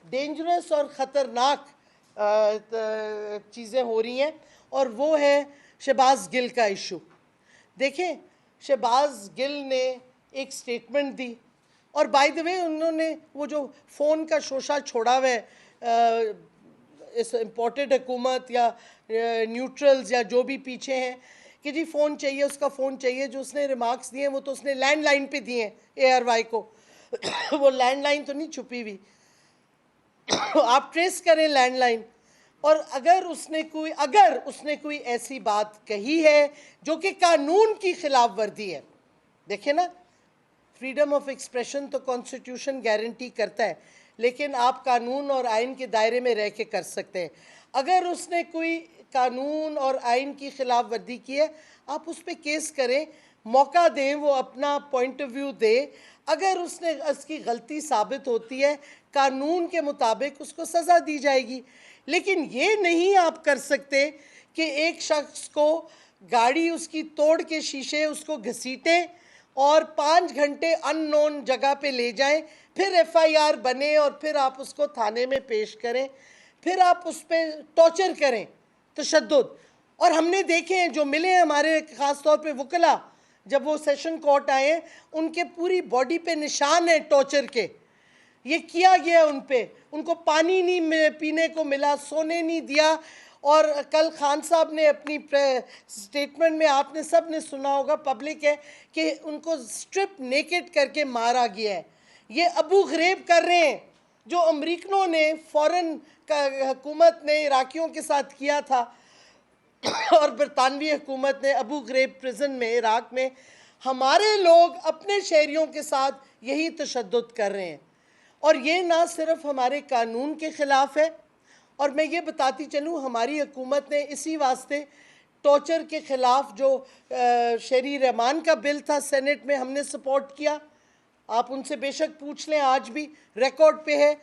Dangerous और ख़तरनाक चीज़ें हो रही हैं, और वो है शहबाज गिल का इशू। देखें, शहबाज गिल ने एक स्टेटमेंट दी, और बाय द वे उन्होंने वो जो फ़ोन का शोशा छोड़ा हुआ है इस इम्पोर्टेड हुकूमत या न्यूट्रल्स या जो भी पीछे हैं कि जी फ़ोन चाहिए, उसका फ़ोन चाहिए, जो उसने रिमार्क्स दिए वो तो उसने लैंडलाइन पे दिए हैं ARY को। वो लैंडलाइन तो नहीं छुपी हुई, आप ट्रेस करें लैंडलाइन। और अगर उसने कोई ऐसी बात कही है जो कि कानून की खिलाफ वर्दी है, देखिए ना, फ्रीडम ऑफ एक्सप्रेशन तो कॉन्स्टिट्यूशन गारंटी करता है, लेकिन आप कानून और आइन के दायरे में रह के कर सकते हैं। अगर उसने कोई कानून और आइन की खिलाफ वर्दी की है, आप उस पर केस करें, मौका दें, वो अपना पॉइंट ऑफ व्यू दे। अगर उसकी गलती साबित होती है, कानून के मुताबिक उसको सज़ा दी जाएगी। लेकिन ये नहीं आप कर सकते कि एक शख्स को गाड़ी उसकी तोड़ के शीशे उसको घसीटें और 5 घंटे अननोन जगह पे ले जाएं, फिर FIR बने और फिर आप उसको थाने में पेश करें, फिर आप उस पर टॉर्चर करें, तशद्दुद। और हमने देखे हैं जो मिले हैं हमारे, ख़ास तौर पे वकला, जब वो सेशन कोर्ट आए हैं, उनके पूरी बॉडी पे निशान है टॉर्चर के। ये किया गया उन पे, उनको पानी नहीं पीने को मिला, सोने नहीं दिया। और कल खान साहब ने अपनी स्टेटमेंट में, आपने सब ने सुना होगा, पब्लिक है, कि उनको स्ट्रिप नेकेड करके मारा गया है। ये अबू ग़रेब कर रहे हैं जो अमरीकनों ने, फ़ॉरेन का हुकूमत ने इराकियों के साथ किया था और बरतानवी हुकूमत ने अबू ग़रेब प्रिजन में इराक में हमारे लोग अपने शहरियों के साथ यही तशद्दुद कर रहे हैं। और ये ना सिर्फ हमारे कानून के ख़िलाफ़ है, और मैं ये बताती चलूँ, हमारी हुकूमत ने इसी वास्ते टॉर्चर के ख़िलाफ़ जो शहरी रहमान का बिल था सेनेट में, हमने सपोर्ट किया। आप उनसे बेशक पूछ लें, आज भी रिकॉर्ड पे है।